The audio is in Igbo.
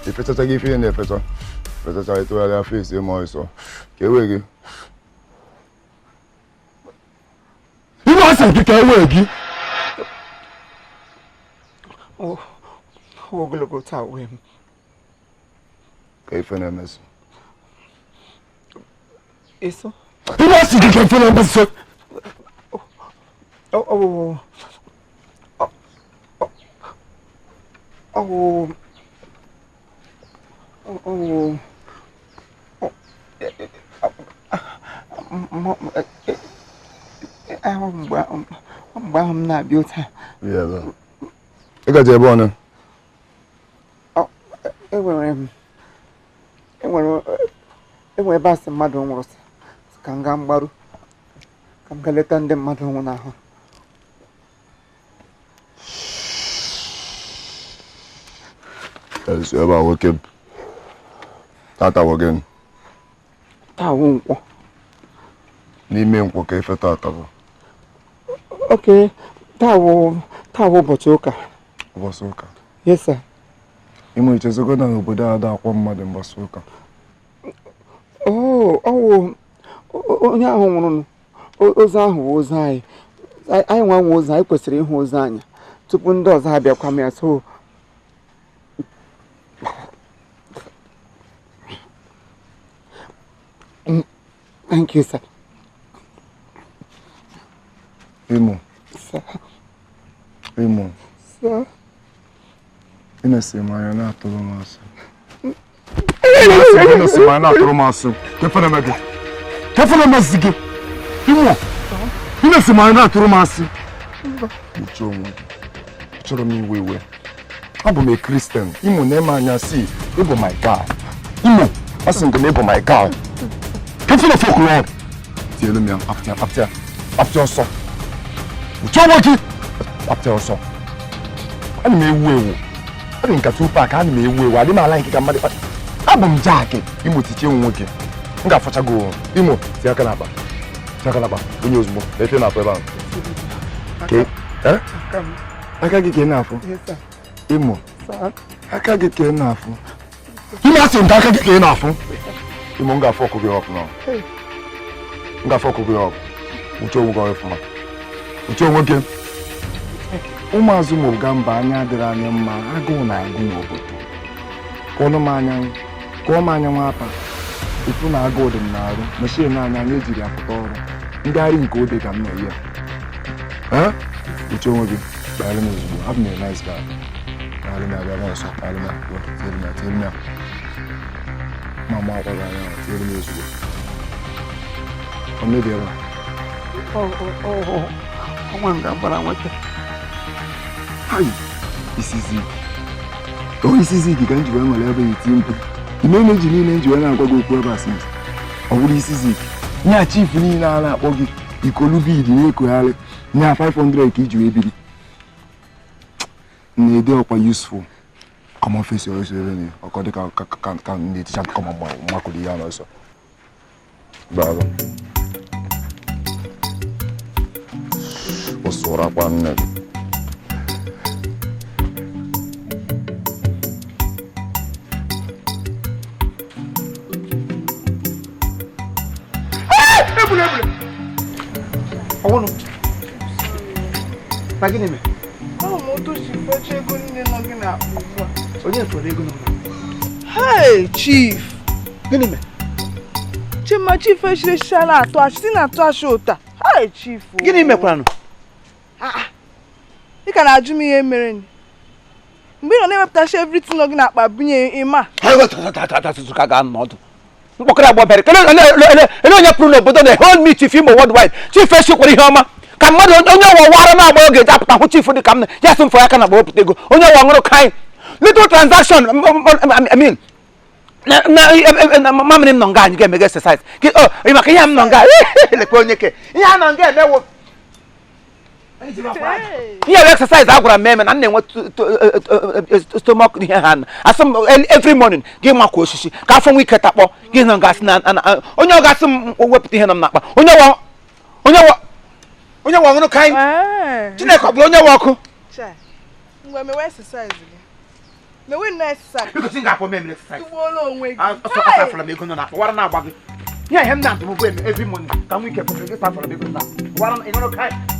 If it's a gift in the fetter, but I try to have a face in my so. Get away. You mustn't get away. Oh, we'll go to him. Okay, for them is. Is so? You mustn't get for them, sir. Oh. I'm not beautiful. Yeah, I got your bonnet. Oh, it were best in Madon was Kangambaru. Kamgaletan de Madonna. Yes, you ever working? Tata working. Tawu. Ni me working for Tata. Okay, Tawu Botoka. Bosoka. Yes, sir. Imo is a good and good other one mother in Bosoka. Oh, Ozan was I was I pursuing Hosanya to put those have come here so. Thank you, sir. Imo. Sir. Imo. Sir. Inesi mayana turumasu. Inesi mayana turumasu. Kefana magi. Kefana mazigi. Imo. Inesi mayana turumasu. Uchomo. Uchoro mi wewe. I'm a Christian. Imo nema nyasi. Ibo my God. Imo. Asin go Ibo my God. Kefana folk Lord. Tielu mi after so. Uchomo ki. After so. Ani me wewe. I think two pack and me we I didn't like it. I'm Jackie. Imo teaching nwoke. Nga facha go. Imo tiakanaba. Onye ozugbo. Ete na afọ okay. Eh? Aka gị ke na afọ. Yes, sir. Imo. Sir. Aka gị ke na afọ. Imo asị nta aka gị ke na afọ. Imo nga afọ ko be up now. Nga afọ ko be up. Uche onwe go efuma. Uche nwoke. Ụmụazụ m gamba anya adịrị anya mma agụụ na-agụ n'obodo kụọ m anya nwapa ifu na agụụ dị m n'arụ machine anya anyị ejiri apụta ọrụ ngagharị nke ode ka m na-eyi uche onwe gị kpagharị m ozugbo abụ m a nice guy kpagharị m abịa n'ọsọ kpagharị m akwụkwọ tiere m ya mama akwaghị anya tiere m ozugbo ọ mebiela ọnwa nga gbara nweta. Hi, this is it. Oh, this is it. You can't do anything. You may not do anything. Oh, this is it. Nya chief ni na ogi. Ikolu bi di ne ko yale. Nya 500 kg ebiri. Ne dey up useful. Come on face your ni. Akode kan ni teacher come on makuli ya no so. Baba. Osora kwanne. Ono. Pagine me. Oh, moto si feche go ni no gina afua. Onye fo ego no. Hey, chief. Gini me. Chima chief feche shala ato asisi na ato ashota. Hey, chief. Gini me kwano. Ị ka na-ajụ m ihe mere ni. Mgbe ị nọ na-ewepụtacha everything no gina akpa bunye ịma. Ka ga nọdụ. Mkpọkọrọ agba bere kele onye pụrụ n'obodo na hold me chief Imo worldwide chief echikwara ihe ọma ka mmadụ onye wara na agba oge apụta hụ chief dị ka m ya sị mfọ ya ka na agba opụta ego onye wa ṅụrụ kaị little transaction I mean na mamịrị m nọ nga anyị ga-emega exercise maka ihe m nọ nga lekwa onye ke ihe a nọ nga emewo ihe exercise agwara m eme na nna enwe stomach ihe ha asị every morning gị makwa osisi ka afọ nwe ike takpọ gị nọ gasị na onye ọ gasị m wepụta ihe nọ m n'akpa onye wa ọṅụrụ kaị Chineke ọ bụla onye wa ọkụ Mgbe mewe exercise gị Me we no exercise. Because you got for me exercise. You follow onwe. I start from me go na. Wara na agba gị. Yeah, him na to move every morning. Can we keep for start from me go na. Wara ino no kai.